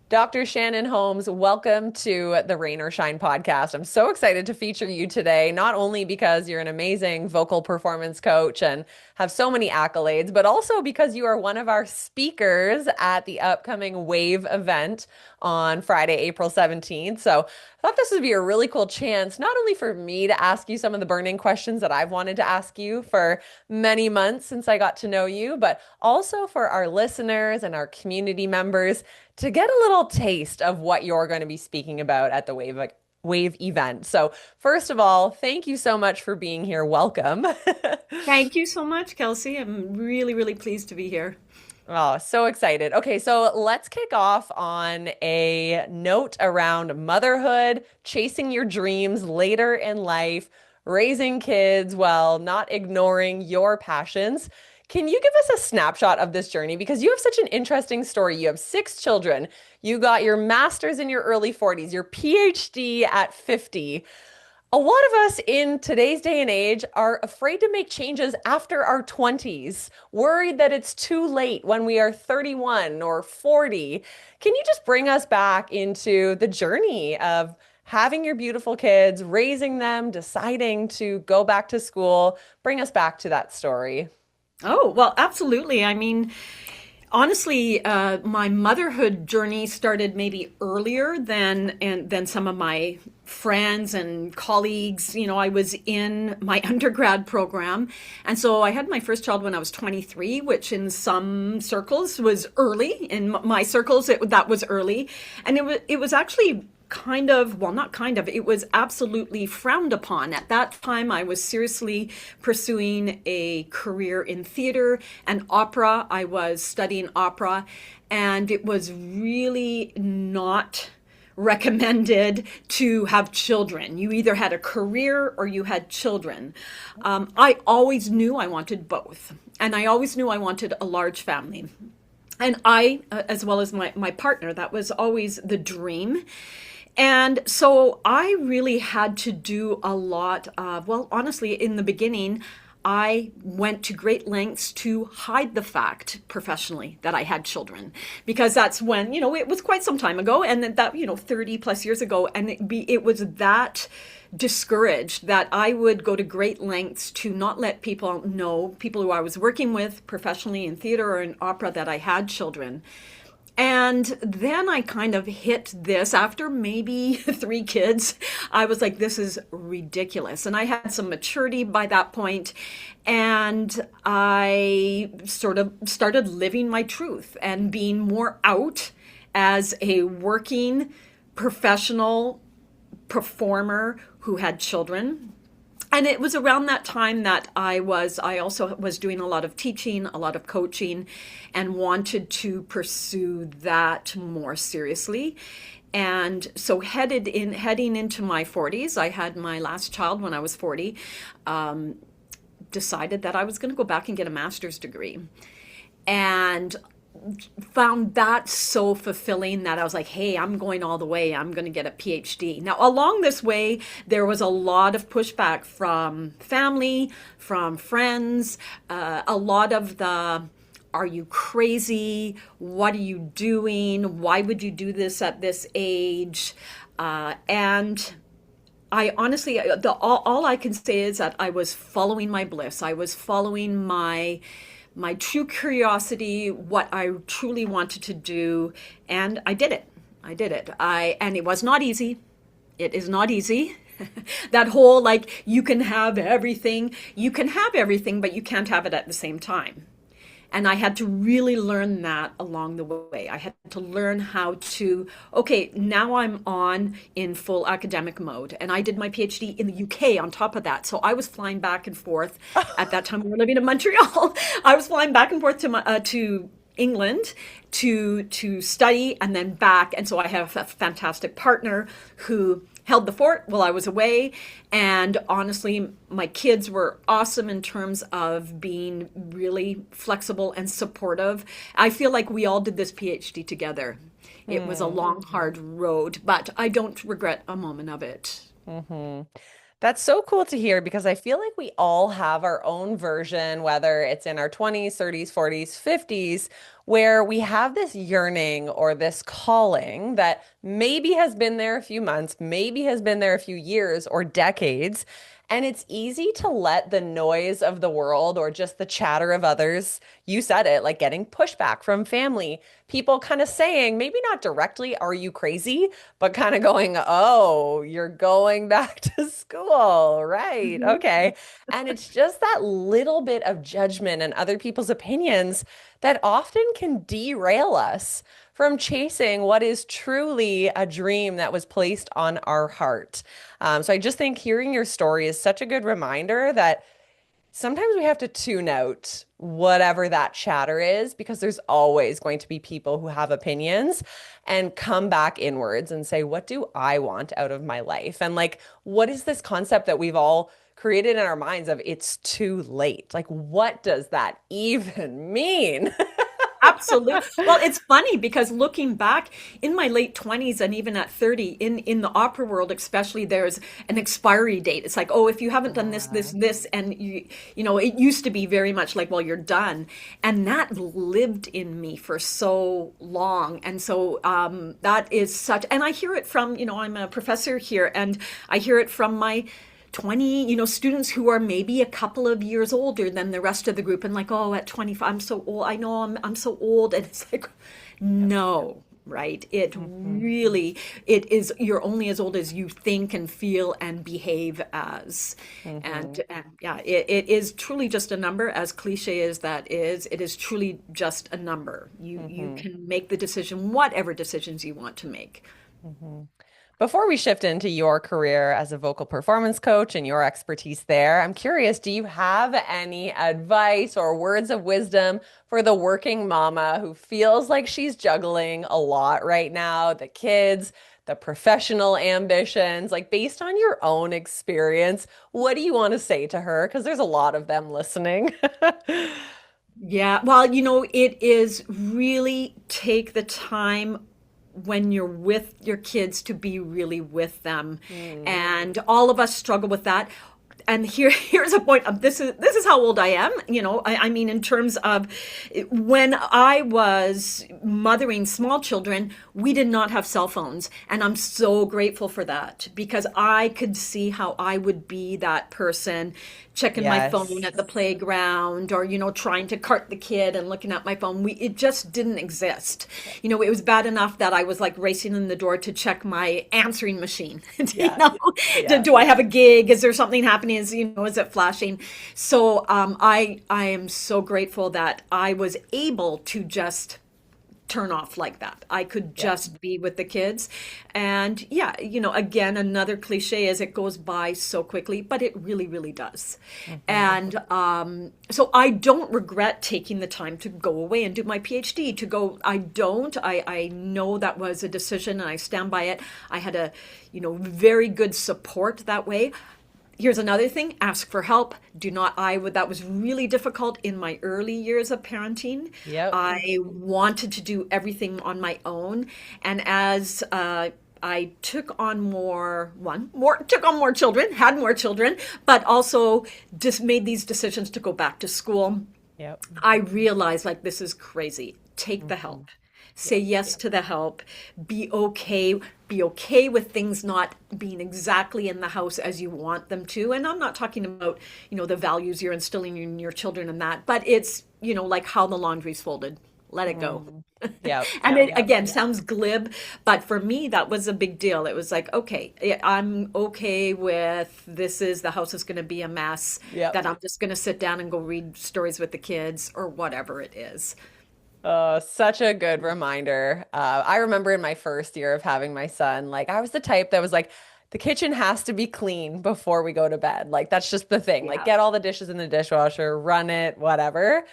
Dr. Shannon Holmes, welcome to the Rain or Shine podcast. I'm so excited to feature you today, not only because you're an amazing vocal performance coach and have so many accolades, but also because you are one of our speakers at the upcoming WAVE event on Friday, April 17th. So I thought this would be a really cool chance, not only for me to ask you some of the burning questions that I've wanted to ask you for many months since I got to know you, but also for our listeners and our community members to get a little taste of what you're going to be speaking about at the Wave event. So, first of all, thank you so much for being here. Welcome. Thank you so much, Kelsey. I'm really, really pleased to be here. Oh, so excited. Okay, so let's kick off on a note around motherhood, chasing your dreams later in life, raising kids while not ignoring your passions. Can you give us a snapshot of this journey? Because you have such an interesting story. You have six children. You got your master's in your early 40s, your PhD at 50. A lot of us in today's day and age are afraid to make changes after our 20s, worried that it's too late when we are 31 or 40. Can you just bring us back into the journey of having your beautiful kids, raising them, deciding to go back to school? Bring us back to that story. Oh, well, absolutely. I mean, honestly, my motherhood journey started maybe earlier than some of my friends and colleagues. I was in my undergrad program, and so I had my first child when I was 23, which in some circles was early. In my circles, that was early, and it was actually kind of, well, not kind of, it was absolutely frowned upon. At that time, I was seriously pursuing a career in theater and opera. I was studying opera, and it was really not recommended to have children. You either had a career or you had children. I always knew I wanted both, and I always knew I wanted a large family. And as well as my partner, that was always the dream. And so I really had to do a lot of, well, honestly, in the beginning, I went to great lengths to hide the fact professionally that I had children, because that's when, it was quite some time ago, and that, 30 plus years ago. And it was that discouraged that I would go to great lengths to not let people know, people who I was working with professionally in theater or in opera, that I had children. And then I kind of hit this after maybe three kids. I was like, this is ridiculous. And I had some maturity by that point, and I sort of started living my truth and being more out as a working professional performer who had children. And it was around that time that I also was doing a lot of teaching, a lot of coaching, and wanted to pursue that more seriously. And so heading into my 40s, I had my last child when I was 40, decided that I was going to go back and get a master's degree. And found that so fulfilling that I was like, hey, I'm going all the way. I'm going to get a PhD. Now, along this way, there was a lot of pushback from family, from friends, a lot of the, are you crazy? What are you doing? Why would you do this at this age? And I honestly, all I can say is that I was following my bliss. I was following my true curiosity, what I truly wanted to do, and I did it. I did it. And it was not easy. It is not easy. That whole, like, you can have everything. You can have everything, but you can't have it at the same time. And I had to really learn that along the way. I had to learn how to, okay, now I'm on in full academic mode. And I did my PhD in the UK on top of that. So I was flying back and forth. At that time, we were living in Montreal. I was flying back and forth to England to study and then back. And so I have a fantastic partner who held the fort while I was away. And honestly, my kids were awesome in terms of being really flexible and supportive. I feel like we all did this PhD together. It was a Hmm. long, hard road, but I don't regret a moment of it. Hmm. That's so cool to hear because I feel like we all have our own version, whether it's in our 20s, 30s, 40s, 50s, where we have this yearning or this calling that maybe has been there a few months, maybe has been there a few years or decades. And it's easy to let the noise of the world or just the chatter of others, you said it, like getting pushback from family, people kind of saying, maybe not directly, are you crazy? But kind of going, oh, you're going back to school. Right. Mhm. Okay. And it's just that little bit of judgment and other people's opinions that often can derail us from chasing what is truly a dream that was placed on our heart. So I just think hearing your story is such a good reminder that sometimes we have to tune out whatever that chatter is because there's always going to be people who have opinions and come back inwards and say, what do I want out of my life? And like, what is this concept that we've all created in our minds of it's too late? Like, what does that even mean? Absolutely. Well, it's funny because looking back in my late 20s and even at 30 in the opera world especially, there's an expiry date. It's like, oh, if you haven't done this, this, this, and it used to be very much like, well, you're done. And that lived in me for so long. And so that is such, and I hear it from, I'm a professor here, and I hear it from my 20, students who are maybe a couple of years older than the rest of the group, and like, oh, at 25, I'm so old. I know I'm so old. And it's like, no, right? Mhm. It is, you're only as old as you think and feel and behave as. Mhm. And yeah, it is truly just a number, as cliche as that is. It is truly just a number. You Mhm. can make the decision, whatever decisions you want to make. Mhm. Before we shift into your career as a vocal performance coach and your expertise there, I'm curious, do you have any advice or words of wisdom for the working mama who feels like she's juggling a lot right now? The kids, the professional ambitions, like based on your own experience, what do you want to say to her? Because there's a lot of them listening. Yeah, well, it is really take the time when you're with your kids to be really with them. Mm, And all of us struggle with that. And here's a point of this is how old I am. I mean, in terms of when I was mothering small children, we did not have cell phones. And I'm so grateful for that because I could see how I would be that person checking my phone yes. at the playground or, trying to cart the kid and looking at my phone. It just didn't exist. It was bad enough that I was like racing in the door to check my answering machine. Yeah. Yeah. Do I have a gig? Is there something happening? Is it flashing? So I am so grateful that I was able to just turn off like that. I could Yeah. just be with the kids. And yeah, again, another cliche is it goes by so quickly, but it really, really does. Mhm. And so I don't regret taking the time to go away and do my PhD, to go. I don't. I know that was a decision and I stand by it. I had a, very good support that way. Here's another thing, ask for help. Do not, that was really difficult in my early years of parenting. Yep. I wanted to do everything on my own. And as I took on more children, had more children, but also just made these decisions to go back to school. Yep. I realized like this is crazy. Take the Mhm. help. Say Yep. yes to the help. Be okay. Be okay with things not being exactly in the house as you want them to. And I'm not talking about, the values you're instilling in your children and that, but it's, like how the laundry's folded. Let it go. Mm. Yep. And it Yep. again sounds glib, but for me that was a big deal. It was like, okay, I'm okay with the house is going to be a mess, Yep. that I'm just going to sit down and go read stories with the kids or whatever it is. Such a good reminder. I remember in my first year of having my son, like I was the type that was like, the kitchen has to be clean before we go to bed. Like that's just the thing. Like Yeah. get all the dishes in the dishwasher, run it, whatever.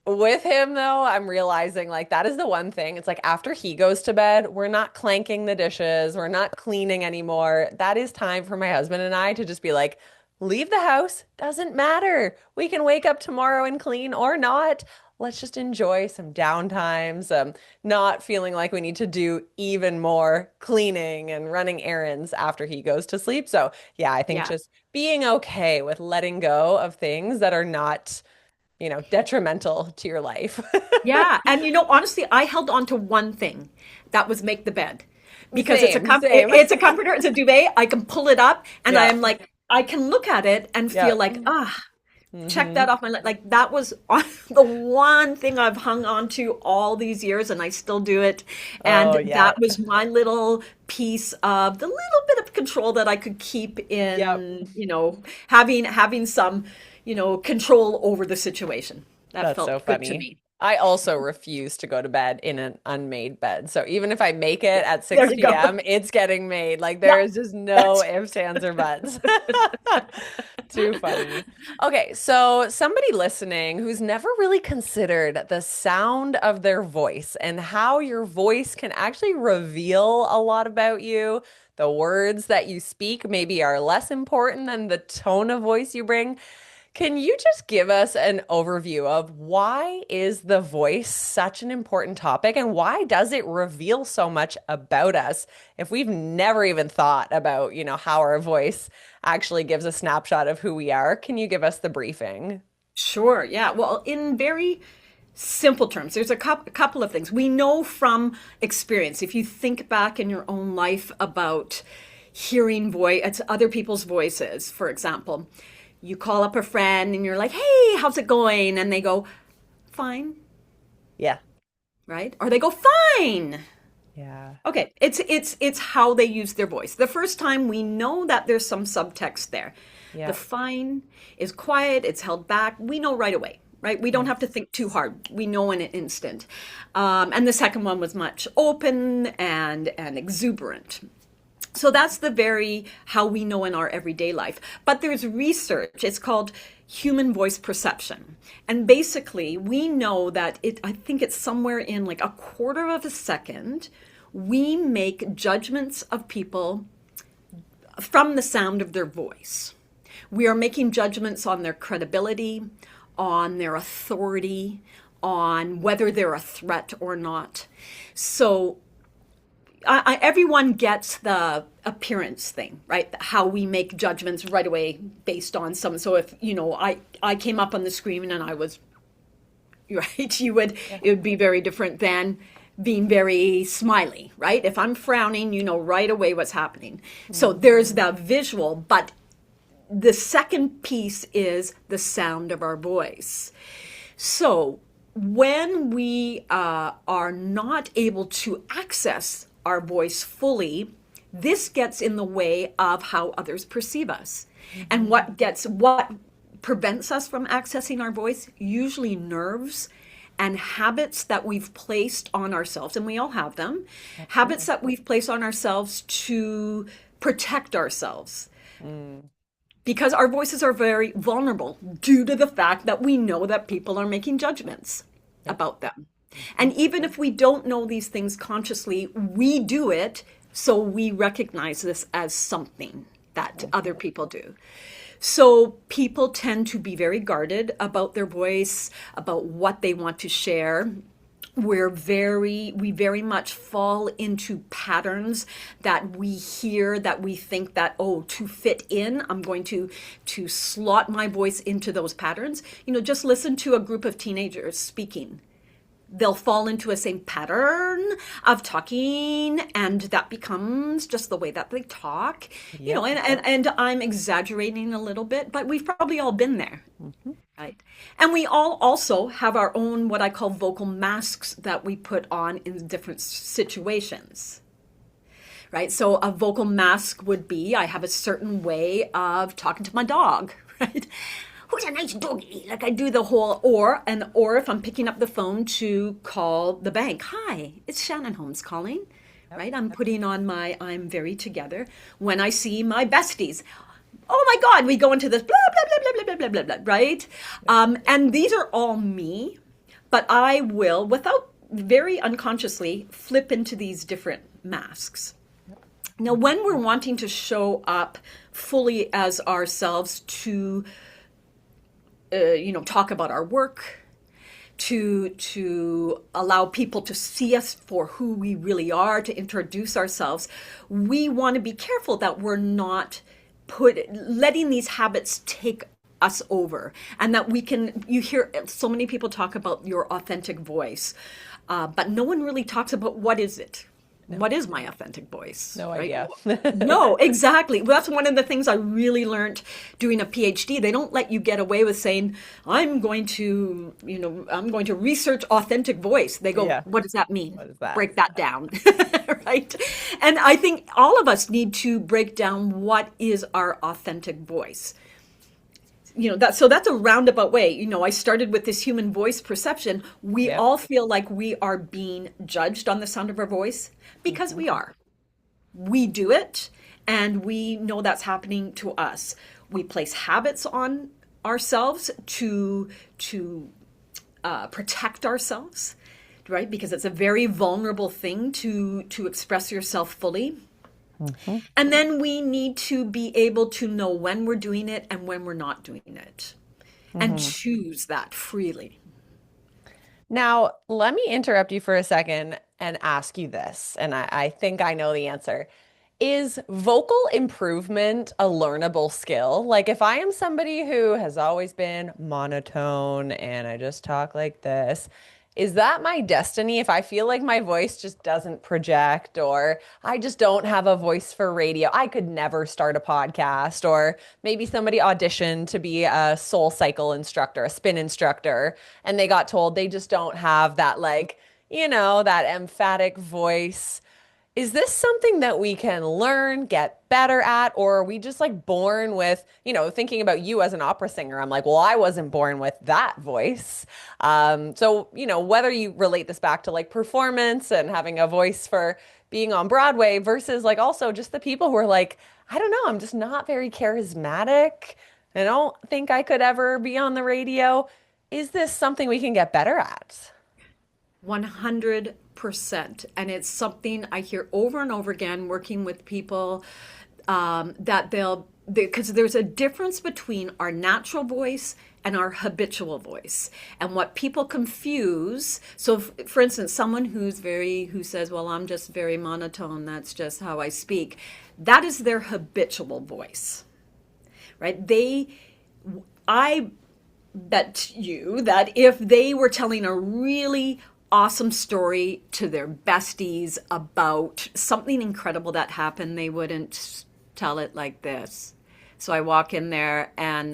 With him though, I'm realizing like that is the one thing. It's like after he goes to bed, we're not clanking the dishes, we're not cleaning anymore. That is time for my husband and I to just be like, leave the house, doesn't matter. We can wake up tomorrow and clean or not. Let's just enjoy some downtimes, not feeling like we need to do even more cleaning and running errands after he goes to sleep. So, yeah, I think Yeah. just being okay with letting go of things that are not detrimental to your life. Yeah. And honestly, I held on to one thing. That was make the bed. Because Same, same. it's a comforter, it's a duvet. I can pull it up and I Yeah. am like, I can look at it and Yeah. feel like, check Hmm. that off my list. Like that was the one thing I've hung on to all these years and I still do it. And Oh, yeah. that was my little piece of the little bit of control that I could keep Yep. in, having some, control over the situation. That That's so felt good to funny. me. I also refuse to go to bed in an unmade bed. So even if I make it at There 6 you go. p.m., it's getting made. Like Yeah, there is just no that's ifs, ands, or buts. Too funny. Okay, so somebody listening who's never really considered the sound of their voice and how your voice can actually reveal a lot about you. The words that you speak maybe are less important than the tone of voice you bring. Can you just give us an overview of why is the voice such an important topic and why does it reveal so much about us if we've never even thought about, how our voice actually gives a snapshot of who we are? Can you give us the briefing? Sure. Yeah. Well, in very simple terms, there's a couple of things we know from experience. If you think back in your own life about hearing it's other people's voices, for example, you call up a friend and you're like, "Hey, how's it going?" And they go, "Fine," Yeah. right? Or they go, "Fine." Yeah. Okay, it's how they use their voice. The first time we know that there's some subtext there. The Yeah. fine is quiet, it's held back. We know right away, right? We don't have to think too hard. We know in an instant. And the second one was much open and exuberant. So that's the very how we know in our everyday life. But there's research. It's called human voice perception. And basically, we know that I think it's somewhere in like a quarter of a second, we make judgments of people from the sound of their voice. We are making judgments on their credibility, on their authority, on whether they're a threat or not. So everyone gets the appearance thing, right? How we make judgments right away based on some. So if I came up on the screen and I was right, it would be very different than being very smiley, right? If I'm frowning, you know right away what's happening. So there's the visual, but the second piece is the sound of our voice. So when we are not able to access our voice fully, this gets in the way of how others perceive us. And what prevents us from accessing our voice? Usually nerves and habits that we've placed on ourselves, and we all have them, habits that we've placed on ourselves to protect ourselves. Mm. Because our voices are very vulnerable due to the fact that we know that people are making judgments about them. And even if we don't know these things consciously, we do it, so we recognize this as something that other people do. So people tend to be very guarded about their voice, about what they want to share. We very much fall into patterns that we hear, that we think that, oh, to fit in, I'm going to slot my voice into those patterns. Just listen to a group of teenagers speaking. They'll fall into a same pattern of talking, and that becomes just the way that they talk. Yep. And I'm exaggerating a little bit, but we've probably all been there. Mhm. Right. And we all also have our own, what I call vocal masks that we put on in different situations. Right. So a vocal mask would be, I have a certain way of talking to my dog, right? Who's a nice doggy? Like I do the whole, or if I'm picking up the phone to call the bank. Hi, it's Shannon Holmes calling. Right. I'm putting on my I'm very together. When I see my besties, oh my God, we go into this blah, blah, blah, blah, blah, blah, blah, blah, right? And these are all me, but I will, without very unconsciously, flip into these different masks. Now, when we're wanting to show up fully as ourselves to, talk about our work, to allow people to see us for who we really are, to introduce ourselves, we want to be careful that we're not letting these habits take us over, and that we can, you hear so many people talk about your authentic voice, but no one really talks about what is it. No, What is my authentic voice, no right? idea. No, exactly. Well, that's one of the things I really learned doing a PhD. They don't let you get away with saying, I'm going to research authentic voice. They go, Yeah. what does that mean? What is that? Break that down, right? And I think all of us need to break down what is our authentic voice. So that's a roundabout way. I started with this human voice perception. We Yep. all feel like we are being judged on the sound of our voice because Mhm. we are. We do it, and we know that's happening to us. We place habits on ourselves to protect ourselves, right? Because it's a very vulnerable thing to express yourself fully. Mhm. And then we need to be able to know when we're doing it and when we're not doing it, and Mhm. choose that freely. Now, let me interrupt you for a second and ask you this, and I think I know the answer. Is vocal improvement a learnable skill? Like, if I am somebody who has always been monotone and I just talk like this, is that my destiny if I feel like my voice just doesn't project or I just don't have a voice for radio? I could never start a podcast, or maybe somebody auditioned to be a soul cycle instructor, a spin instructor, and they got told they just don't have that, like, that emphatic voice. Is this something that we can learn, get better at, or are we just like born with, thinking about you as an opera singer? I'm like, well, I wasn't born with that voice. So, whether you relate this back to like performance and having a voice for being on Broadway versus like also just the people who are like, I don't know, I'm just not very charismatic. I don't think I could ever be on the radio. Is this something we can get better at? 100%. And it's something I hear over and over again working with people, that because there's a difference between our natural voice and our habitual voice. And what people confuse, so for instance, someone who says, well, I'm just very monotone, that's just how I speak, that is their habitual voice, right? I bet you that if they were telling a really awesome story to their besties about something incredible that happened, they wouldn't tell it like this. So I walk in there and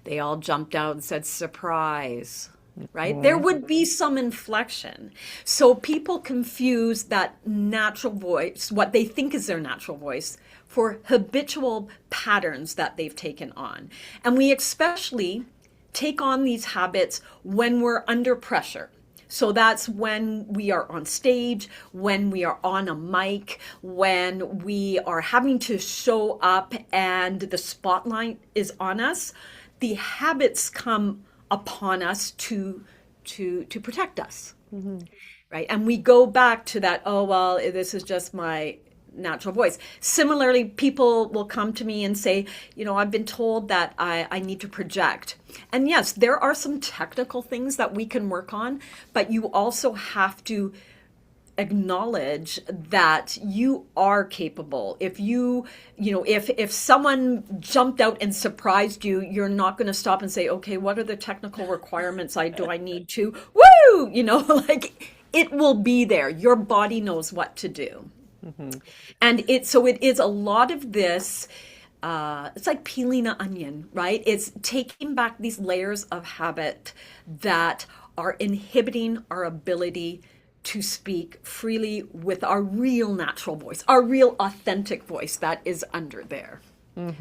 they all jumped out and said, surprise, right? There Mhm. would be some inflection. So people confuse that natural voice, what they think is their natural voice, for habitual patterns that they've taken on. And we especially take on these habits when we're under pressure. So that's when we are on stage, when we are on a mic, when we are having to show up and the spotlight is on us. The habits come upon us to protect us, Mhm. right? And we go back to that, oh, well, this is just my natural voice. Similarly, people will come to me and say, I've been told that I need to project. And yes, there are some technical things that we can work on, but you also have to acknowledge that you are capable. If someone jumped out and surprised you, you're not going to stop and say, okay, what are the technical requirements do I need to, woo, like it will be there. Your body knows what to do. Mhm. And it is a lot of this. It's like peeling an onion, right? It's taking back these layers of habit that are inhibiting our ability to speak freely with our real natural voice, our real authentic voice that is under there.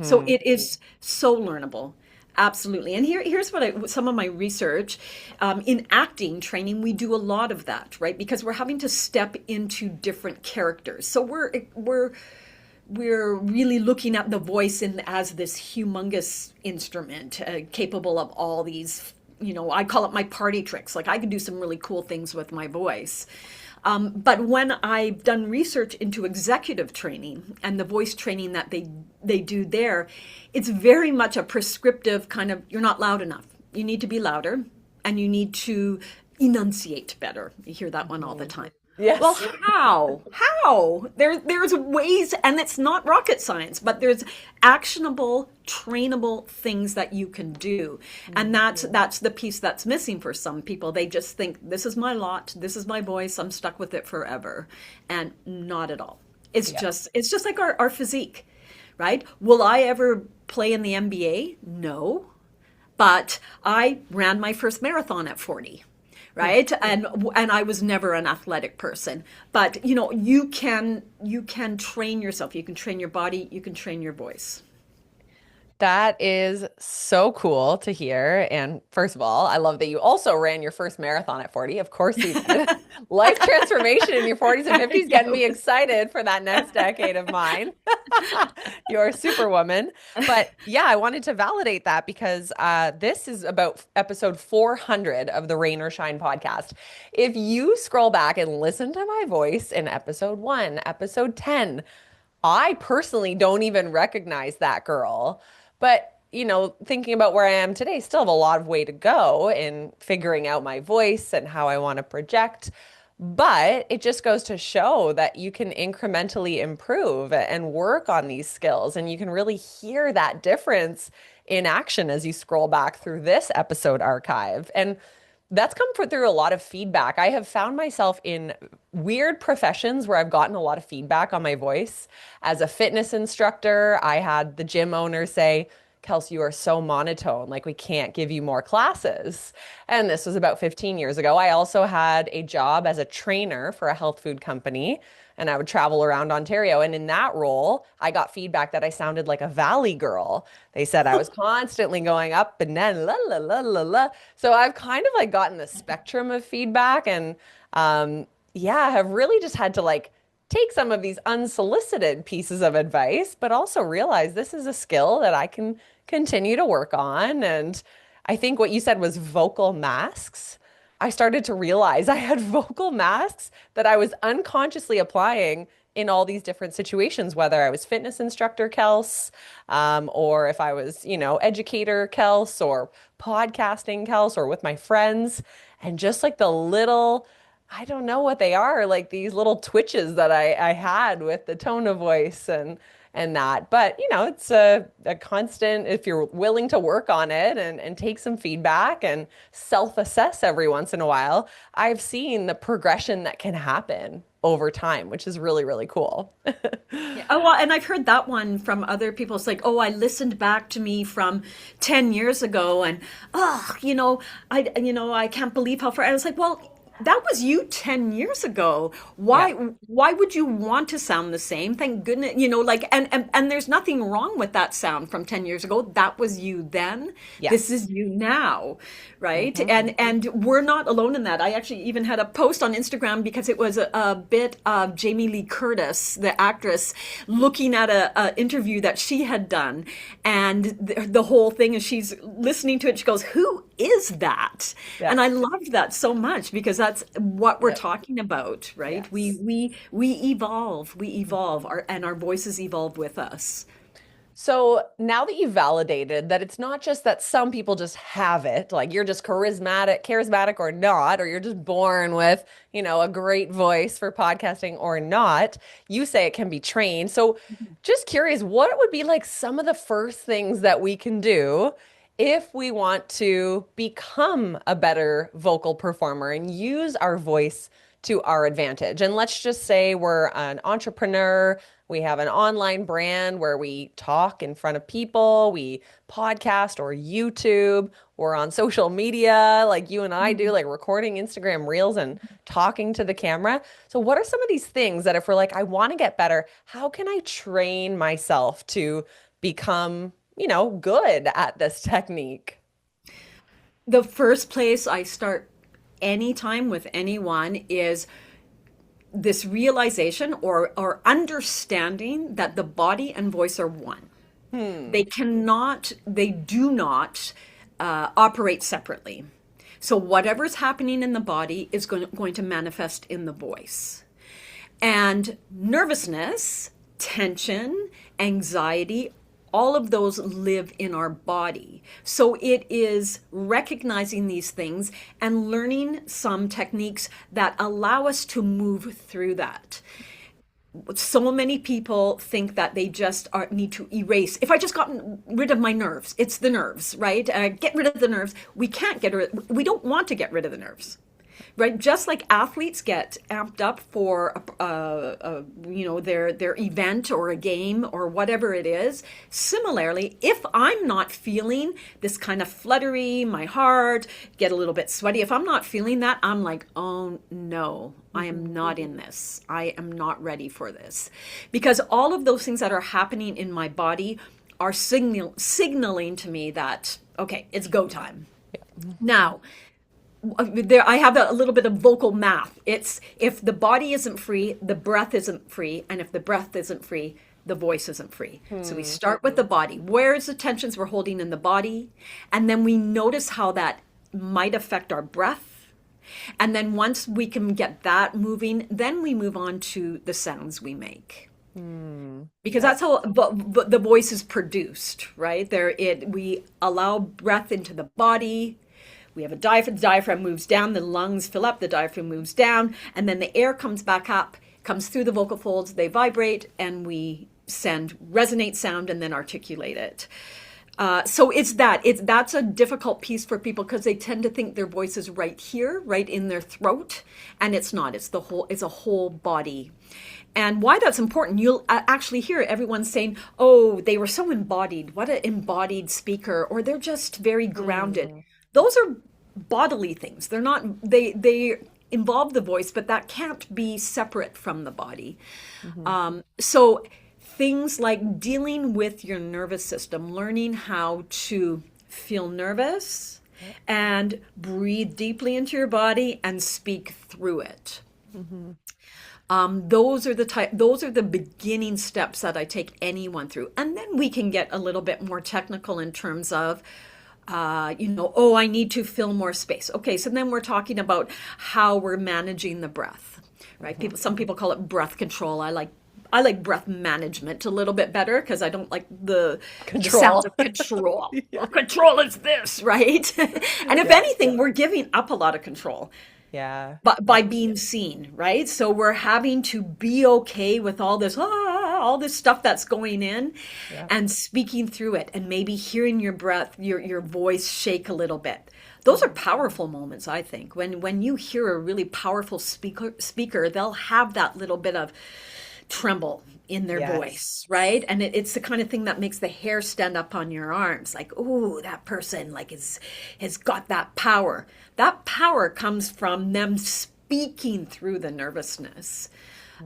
So Mhm. it is so learnable. Absolutely. And here's some of my research. In acting training, we do a lot of that, right? Because we're having to step into different characters. So we're really looking at the voice as this humongous instrument, capable of all these, I call it my party tricks. Like I can do some really cool things with my voice. But when I've done research into executive training and the voice training that they do there, it's very much a prescriptive kind of, you're not loud enough. You need to be louder and you need to enunciate better. You hear that one all the Mhm. time. Well, Yes. how? How? There's ways, and it's not rocket science, but there's actionable, trainable things that you can do. And Mhm. that's the piece that's missing for some people. They just think this is my lot, this is my voice, I'm stuck with it forever. And not at all. Yeah. It's just like our physique, right? Will I ever play in the NBA? No. But I ran my first marathon at 40, right? And I was never an athletic person. But you know, you can train yourself. You can train your body, you can train your voice. That is so cool to hear. And first of all, I love that you also ran your first marathon at 40. Of course you did. Life transformation in your 40s and 50s getting me excited for that next decade of mine. You're a superwoman. But yeah, I wanted to validate that because this is about episode 400 of the Rain or Shine podcast. If you scroll back and listen to my voice in episode 1, episode 10, I personally don't even recognize that girl. But, thinking about where I am today, still have a lot of way to go in figuring out my voice and how I want to project. But it just goes to show that you can incrementally improve and work on these skills. And you can really hear that difference in action as you scroll back through this episode archive. And that's come through a lot of feedback. I have found myself in weird professions where I've gotten a lot of feedback on my voice. As a fitness instructor, I had the gym owner say, Kelsey, you are so monotone, like we can't give you more classes. And this was about 15 years ago. I also had a job as a trainer for a health food company, and I would travel around Ontario. And in that role, I got feedback that I sounded like a valley girl. They said I was constantly going up and then la la la la la. So I've kind of like gotten the spectrum of feedback and yeah, have really just had to like take some of these unsolicited pieces of advice, but also realize this is a skill that I can continue to work on. And I think what you said was vocal masks. I started to realize I had vocal masks that I was unconsciously applying in all these different situations, whether I was fitness instructor Kels, or if I was, educator Kels, or podcasting Kels, or with my friends, and just like the little I don't know what they are, like these little twitches that I had with the tone of voice and that. But it's a constant if you're willing to work on it and take some feedback and self-assess every once in a while. I've seen the progression that can happen over time, which is really, really cool. Yeah. Oh, well, and I've heard that one from other people. It's like, oh, I listened back to me from 10 years ago and, oh, I can't believe how far. And I was like, well, that was you 10 years ago. Yeah. Why would you want to sound the same? Thank goodness, like, and there's nothing wrong with that sound from 10 years ago. That was you then. This Yes. is you now, right? Mhm. And we're not alone in that. I actually even had a post on Instagram because it was a bit of Jamie Lee Curtis, the actress, looking at a interview that she had done, and the whole thing is she's listening to it. She goes, "Who is that?" Yeah. And I loved that so much because that's what we're Yep. talking about, right? Yes. We evolve, and our voices evolve with us. So now that you've validated that it's not just that some people just have it, like you're just charismatic or not, or you're just born with, a great voice for podcasting or not, you say it can be trained. So just curious, what would be like some of the first things that we can do if we want to become a better vocal performer and use our voice to our advantage? And let's just say we're an entrepreneur, we have an online brand where we talk in front of people, we podcast or YouTube, we're on social media like you and I do, like recording Instagram reels and talking to the camera. So, what are some of these things that if we're like, I want to get better, how can I train myself to become, good at this technique? The first place I start anytime with anyone is this realization or understanding that the body and voice are one. Hmm. They do not operate separately. So whatever's happening in the body is going to manifest in the voice. And nervousness, tension, anxiety, all of those live in our body. So it is recognizing these things and learning some techniques that allow us to move through that. So many people think that they just need to erase. If I just got rid of my nerves, it's the nerves, right? Get rid of the nerves. We can't get rid. We don't want to get rid of the nerves, right? Just like athletes get amped up for their event or a game or whatever it is. Similarly, if I'm not feeling this kind of fluttery, my heart get a little bit sweaty. If I'm not feeling that, I'm like, oh no, I am not in this. I am not ready for this, because all of those things that are happening in my body are signaling to me that okay, it's go time. Now, there I have a little bit of vocal math. It's if the body isn't free, the breath isn't free, and if the breath isn't free, the voice isn't free. So we start with the body. Where's the tensions we're holding in the body? And then we notice how that might affect our breath. And then once we can get that moving, then we move on to the sounds we make. Because that's how the voice is produced, right? We allow breath into the body. We have a diaphragm, the diaphragm moves down, the lungs fill up, the diaphragm moves down, and then the air comes back up, comes through the vocal folds, they vibrate, and we send resonate sound and then articulate it. So that's a difficult piece for people because they tend to think their voice is right here, right in their throat, and it's not. It's a whole body. And why that's important, you'll actually hear everyone saying, oh, they were so embodied. What an embodied speaker, or they're just very grounded. Those are bodily things. They're not, they involve the voice, but that can't be separate from the body. So things like dealing with your nervous system, learning how to feel nervous and breathe deeply into your body and speak through it. Those are the beginning steps that I take anyone through. And then we can get a little bit more technical in terms of oh, I need to fill more space. Okay, so then we're talking about how we're managing the breath, right? Some people call it breath control. I like breath management a little bit better because I don't like the sound of control. Well, control is this, right? And if anything, we're giving up a lot of control. Yeah. But by being seen, right? So we're having to be okay with all this stuff that's going in and speaking through it and maybe hearing your breath, your voice shake a little bit. Those are powerful moments, I think. When you hear a really powerful speaker, they'll have that little bit of tremble in their voice, right? And it's the kind of thing that makes the hair stand up on your arms. Like, oh, that person has got that power. That power comes from them speaking through the nervousness.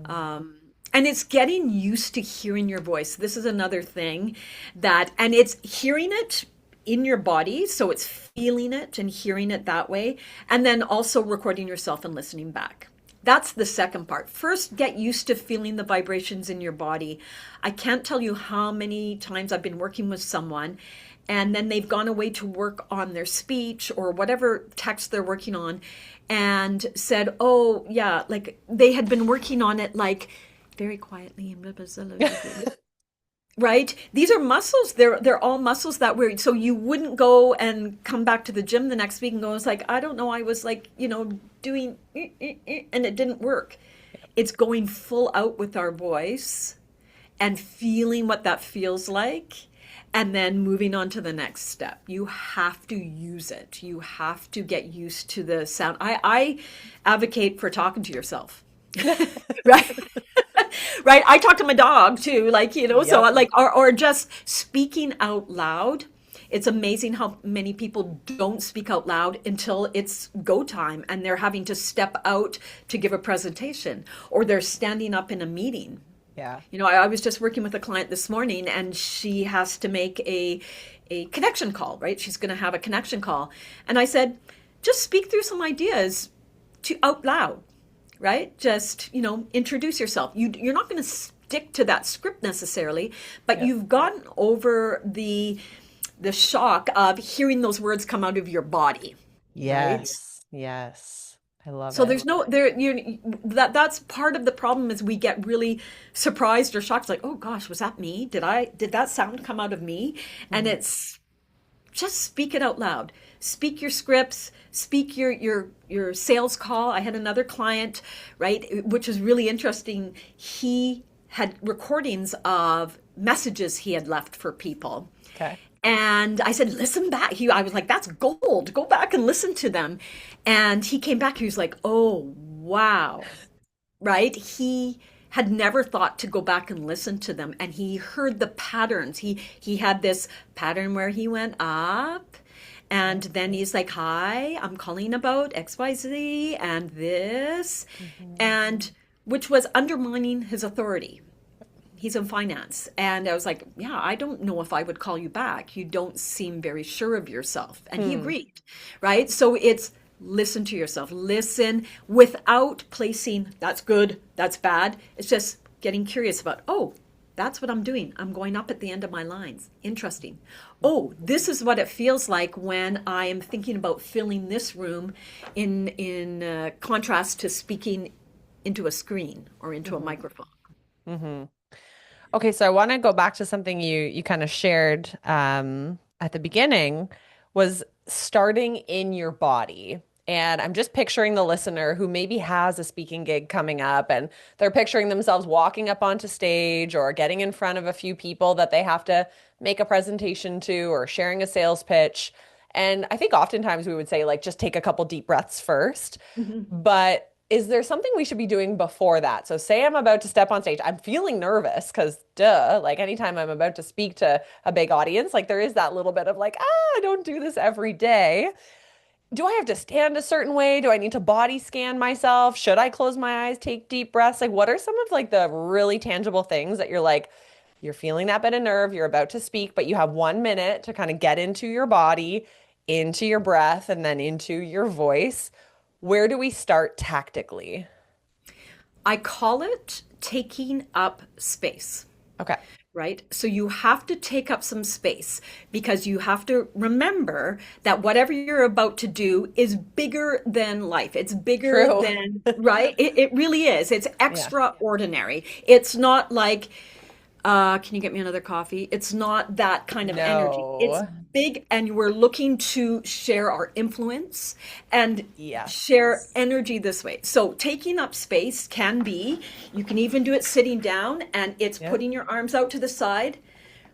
And it's getting used to hearing your voice. This is another thing and it's hearing it in your body. So it's feeling it and hearing it that way. And then also recording yourself and listening back. That's the second part. First, get used to feeling the vibrations in your body. I can't tell you how many times I've been working with someone and then they've gone away to work on their speech or whatever text they're working on and said, oh, yeah, like they had been working on it like very quietly. Right? These are muscles. They're all muscles that we're, so you wouldn't go and come back to the gym the next week and go, it's like, I don't know, I was like, doing, and it didn't work. It's going full out with our voice and feeling what that feels like and then moving on to the next step. You have to use it. You have to get used to the sound. I advocate for talking to yourself. Right? Right. I talk to my dog too, so or just speaking out loud. It's amazing how many people don't speak out loud until it's go time and they're having to step out to give a presentation or they're standing up in a meeting. Yeah. I was just working with a client this morning and she has to make a connection call, right? She's going to have a connection call. And I said, just speak through some ideas out loud. Right? Just, introduce yourself. You're not going to stick to that script necessarily, but you've gotten over the shock of hearing those words come out of your body. Yes. Right? Yes. I love So it. there's no there you that's part of the problem is we get really surprised or shocked like, "Oh gosh, was that me? Did that sound come out of me?" And Mhm. it's just speak it out loud. Speak your scripts, speak your sales call. I had another client, right, which was really interesting. He had recordings of messages he had left for people. Okay. And I said, listen back. I was like, that's gold. Go back and listen to them. And he came back. He was like, oh, wow. Right? He had never thought to go back and listen to them. And he heard the patterns. He had this pattern where he went up. And then he's like, hi, I'm calling about XYZ and this. Mhm. And which was undermining his authority. He's in finance. And I was like, yeah, I don't know if I would call you back. You don't seem very sure of yourself. And he Hmm. agreed, right? So it's listen to yourself, listen without placing that's good, that's bad. It's just getting curious about, oh, that's what I'm doing. I'm going up at the end of my lines. Interesting. Oh, this is what it feels like when I am thinking about filling this room in contrast to speaking into a screen or into a Hmm. microphone. Hmm. Okay, so I want to go back to something you kind of shared at the beginning was starting in your body. And I'm just picturing the listener who maybe has a speaking gig coming up and they're picturing themselves walking up onto stage or getting in front of a few people that they have to make a presentation to or sharing a sales pitch. And I think oftentimes we would say, like, just take a couple deep breaths first. Mhm. But is there something we should be doing before that? So say I'm about to step on stage. I'm feeling nervous because duh, like anytime I'm about to speak to a big audience, like there is that little bit of like, I don't do this every day. Do I have to stand a certain way? Do I need to body scan myself? Should I close my eyes, take deep breaths? Like what are some of like the really tangible things that you're like, you're feeling that bit of nerve, you're about to speak, but you have 1 minute to kind of get into your body, into your breath, and then into your voice. Where do we start tactically? I call it taking up space, Okay. right? So you have to take up some space because you have to remember that whatever you're about to do is bigger than life. It's bigger True. than, right? It really is. It's Yeah. extraordinary. It's not like can you get me another coffee? It's not that kind of energy. It's No. big, and we're looking to share our influence and Yes. share energy this way. So, taking up space can be, you can even do it sitting down, and it's Yeah. putting your arms out to the side,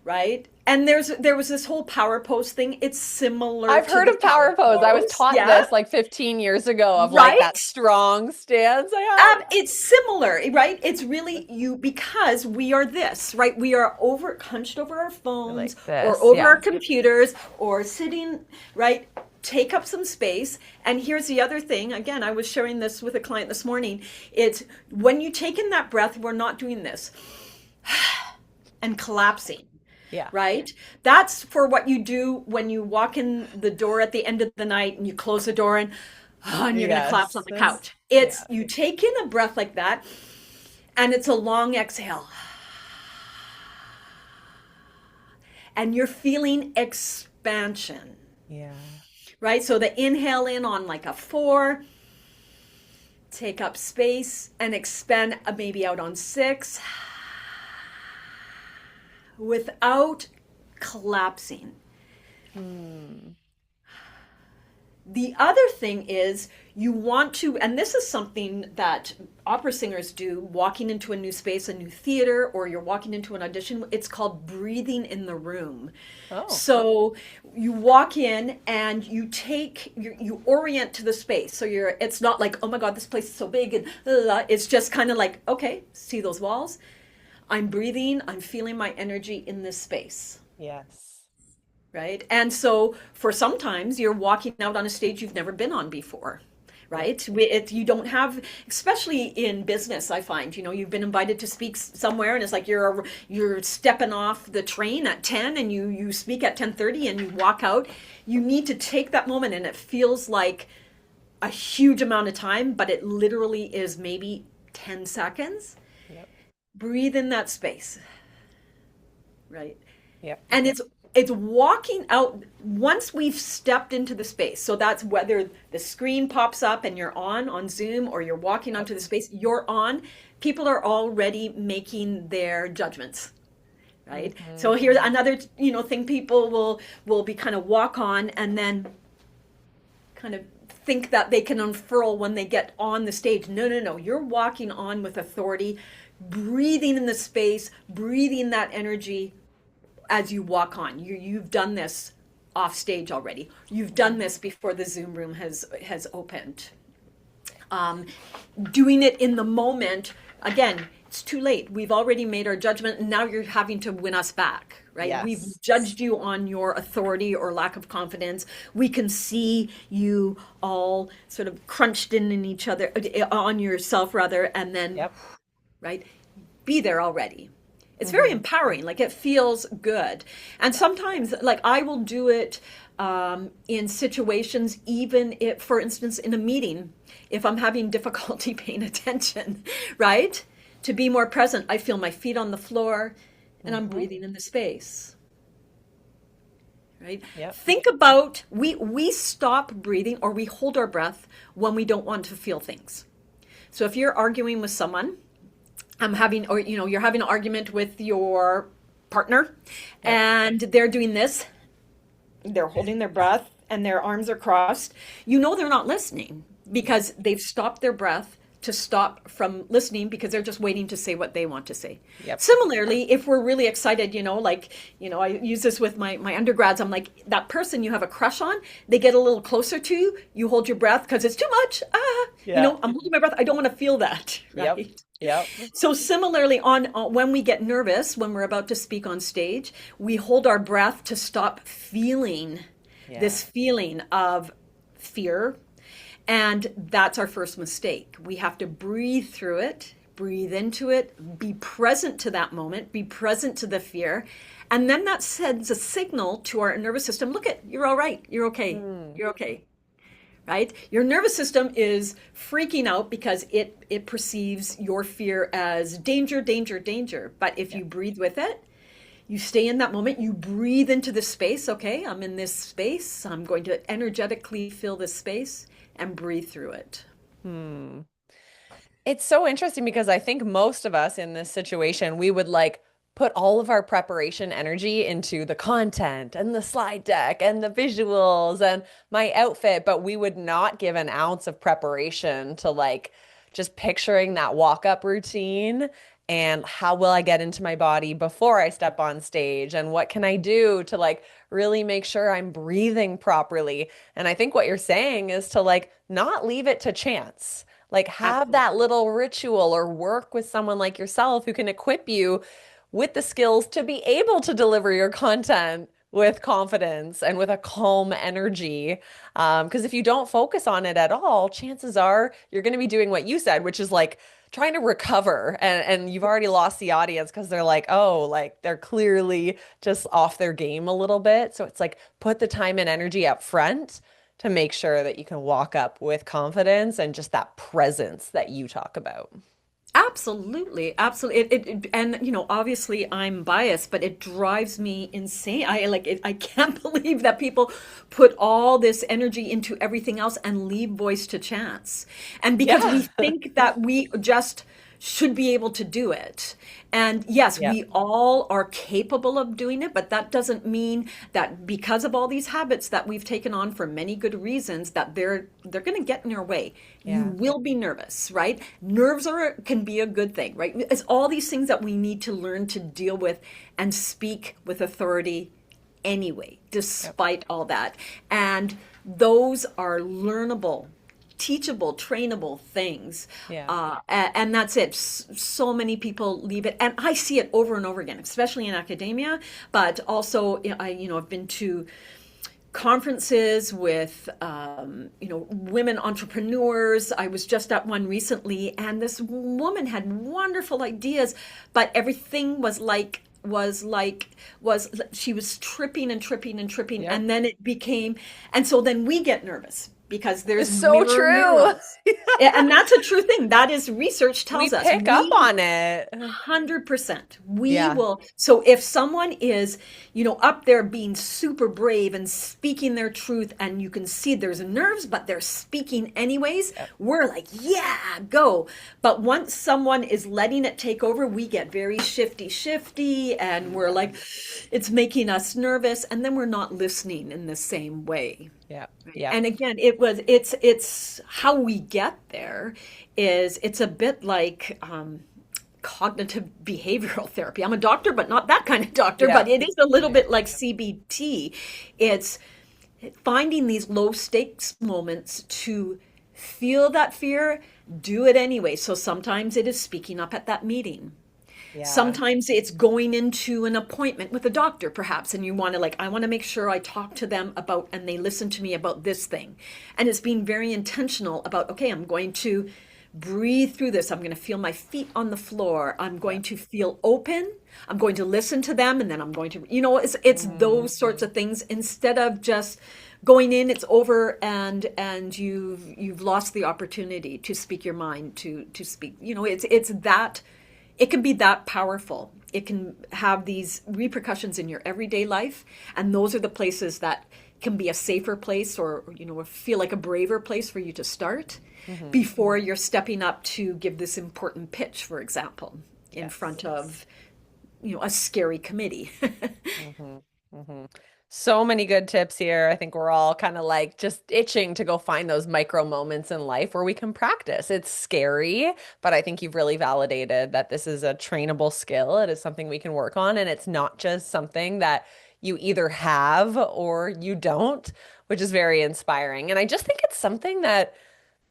right? And there was this whole power pose thing. It's similar I've to heard the of power power pose. I was pose. taught Yeah. this like 15 years ago of like that Right? strong stance I have. It's similar, right? It's really you because we are this, right? We are over hunched over our phones Like or this. over our Yeah. computers or sitting, right? Take up some space. And here's the other thing. Again, I was sharing this with a client this morning. It's when you take in that breath, we're not doing this and collapsing. Yeah. Right? That's for what you do when you walk in the door at the end of the night and you close the door and you're going to collapse on Yes. the couch. It's Yeah. you take in a breath like that and it's a long exhale and you're feeling expansion, Yeah. right? So the inhale in on like a 4, take up space and expand maybe out on 6 without collapsing. Hmm. The other thing is you want to, and this is something that opera singers do, walking into a new space, a new theater, or you're walking into an audition. It's called breathing in the room. Oh. So you walk in and you orient to the space. So it's not like, oh my God, this place is so big. And it's just kind of like, okay, see those walls? I'm breathing, I'm feeling my energy in this space. Yes. Right? And so for sometimes you're walking out on a stage you've never been on before. Yep. Right? You don't have, especially in business, I find, you've been invited to speak somewhere and it's like you're stepping off the train at 10 and you speak at 10:30 and you walk out. You need to take that moment and it feels like a huge amount of time, but it literally is maybe 10 seconds. Yep. Breathe in that space, right? Yep. And it's It's walking out once we've stepped into the space. So that's whether the screen pops up and you're on Zoom, or you're walking Yep. onto the space, you're on. People are already making their judgments, right? So here's Hmm. another, thing people will be kind of walk on and then kind of think that they can unfurl when they get on the stage. No, no, no. You're walking on with authority, breathing in the space, breathing that energy as you walk on. You've done this off stage already. You've done this before the Zoom room has opened. Um, Doing it in the moment, again, it's too late. We've already made our judgment, and now you're having to win us back, right? We've Yes. judged you on your authority or lack of confidence. We can see you all sort of crunched in each other, on yourself rather, and then, Yep. right, be there already. It's very Hmm. empowering. Like, it feels good. And sometimes, like, I will do it in situations, even if, for instance, in a meeting, if I'm having difficulty paying attention, right? To be more present, I feel my feet on the floor and I'm Hmm. breathing in the space, right? Yep. Think about, we stop breathing or we hold our breath when we don't want to feel things. So if you're arguing with someone, I'm having, or you're having an argument with your partner, Yep. and they're doing this, they're holding their breath and their arms are crossed, they're not listening because they've stopped their breath to stop from listening because they're just waiting to say what they want to say. Yep. Similarly, if we're really excited, like, I use this with my undergrads. I'm like, that person you have a crush on, they get a little closer to you, you hold your breath because it's too much. Yeah. I'm holding my breath. I don't want to feel that, Yep. right? Yep. So similarly, on when we get nervous, when we're about to speak on stage, we hold our breath to stop feeling Yeah. this feeling of fear. And that's our first mistake. We have to breathe through it, breathe into it, be present to that moment, be present to the fear. And then that sends a signal to our nervous system. Look, you're all right. You're okay. Mm. You're okay, right? Your nervous system is freaking out because it perceives your fear as danger, danger, danger. But if you Yep. breathe with it, you stay in that moment, you breathe into the space. Okay, I'm in this space. I'm going to energetically fill this space and breathe through it. Hmm. It's so interesting because I think most of us in this situation, we would like put all of our preparation energy into the content and the slide deck and the visuals and my outfit, but we would not give an ounce of preparation to like just picturing that walk up routine and how will I get into my body before I step on stage and what can I do to like really make sure I'm breathing properly. And I think what you're saying is to like not leave it to chance. Like have that Absolutely. little ritual or work with someone like yourself who can equip you with the skills to be able to deliver your content with confidence and with a calm energy. Because if you don't focus on it at all, chances are you're going to be doing what you said, which is like trying to recover. And you've already lost the audience because they're like, oh, like they're clearly just off their game a little bit. So it's like put the time and energy up front to make sure that you can walk up with confidence and just that presence that you talk about. Absolutely, absolutely. And obviously I'm biased, but it drives me insane. I like it. I can't believe that people put all this energy into everything else and leave voice to chance. And because we Yeah. think that we just should be able to do it. And yes, Yeah. we all are capable of doing it, but that doesn't mean that because of all these habits that we've taken on for many good reasons that they're going to get in our way. You Yeah. will be nervous, right? Nerves can be a good thing, right? It's all these things that we need to learn to deal with and speak with authority anyway, Yep. despite all that. And those are learnable, teachable, trainable things. Yeah. And that's it. So many people leave it. And I see it over and over again, especially in academia, but also I've been to conferences with women entrepreneurs. I was just at one recently, and this woman had wonderful ideas, but everything was she was tripping and tripping and tripping, Yep. and then it became, and so then we get nervous because there's It's so mirror true. neurons. And that's a true thing. That is research We tells us pick up we on it. 100%. We Yeah. will. So if someone is, up there being super brave and speaking their truth, and you can see there's nerves, but they're speaking anyways, Yep. we're like, yeah, go. But once someone is letting it take over, we get very shifty, and we're like, it's making us nervous, and then we're not listening in the same way. Yep. Right. Yep. And again, it's how we get there is it's a bit like cognitive behavioral therapy. I'm a doctor, but not that kind of doctor, but Yep. it is a little bit like CBT. It's finding these low stakes moments to feel that fear, do it anyway. So sometimes it is speaking up at that meeting. Yeah. Sometimes it's going into an appointment with a doctor, perhaps, and you want to, like, I want to make sure I talk to them about, and they listen to me about this thing. And it's being very intentional about, okay, I'm going to breathe through this. I'm going to feel my feet on the floor. I'm going Yep. to feel open. I'm going to listen to them, and then I'm going to, it's those sorts Mhm. of things instead of just going in, it's over, and you've lost the opportunity to speak your mind, to speak. It's that it can be that powerful. It can have these repercussions in your everyday life. And those are the places that can be a safer place, or, feel like a braver place for you to start Mhm. before you're stepping up to give this important pitch, for example, in Yes. front of, a scary committee. hmm hmm So many good tips here. I think we're all kind of like just itching to go find those micro moments in life where we can practice. It's scary, but I think you've really validated that this is a trainable skill. It is something we can work on, and it's not just something that you either have or you don't, which is very inspiring. And I just think it's something that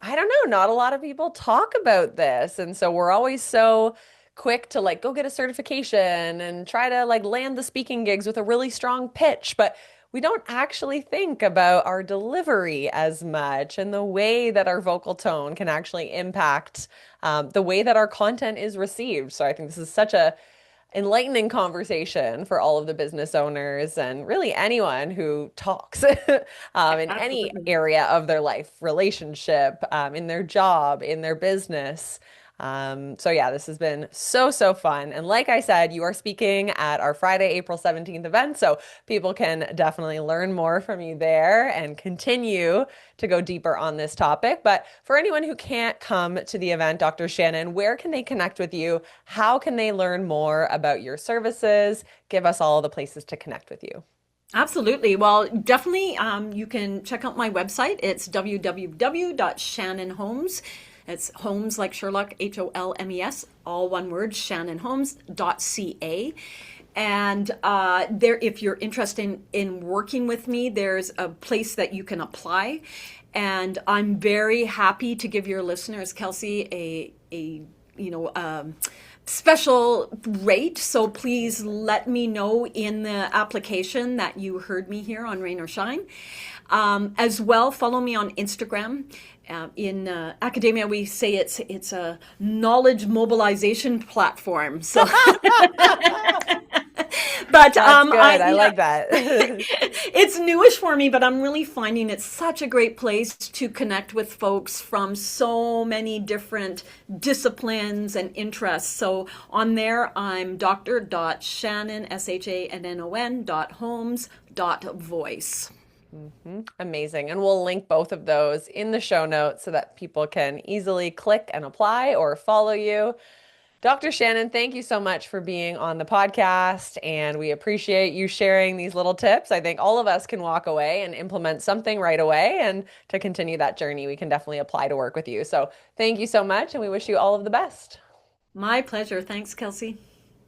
I don't know, not a lot of people talk about this. And so we're always so quick to like go get a certification and try to like land the speaking gigs with a really strong pitch, but we don't actually think about our delivery as much and the way that our vocal tone can actually impact the way that our content is received. So I think this is such a enlightening conversation for all of the business owners and really anyone who talks in any Absolutely. area of their life, relationship, in their job, in their business. So yeah, this has been so, so fun. And like I said, you are speaking at our Friday, April 17th event. So people can definitely learn more from you there and continue to go deeper on this topic. But for anyone who can't come to the event, Dr. Shannon, where can they connect with you? How can they learn more about your services? Give us all the places to connect with you. Absolutely. Well, definitely, you can check out my website. It's www.shannonholmes. It's Holmes like Sherlock, Holmes, all one word, shannonholmes.ca. And there, if you're interested in working with me, there's a place that you can apply. And I'm very happy to give your listeners, Kelsey, a special rate. So please let me know in the application that you heard me here on Rain or Shine. As well, follow me on Instagram. In academia, we say it's a knowledge mobilization platform. So, but That's good. I I yeah, like that. it's newish for me, but I'm really finding it's such a great place to connect with folks from so many different disciplines and interests. So on there, I'm Dr. Shannon, Shannon.Holmes.voice. Amazing. And we'll link both of those in the show notes so that people can easily click and apply or follow you. Dr. Shannon, thank you so much for being on the podcast, and we appreciate you sharing these little tips. I think all of us can walk away and implement something right away, and to continue that journey, we can definitely apply to work with you. So thank you so much, and we wish you all of the best. My pleasure. Thanks, Kelsey.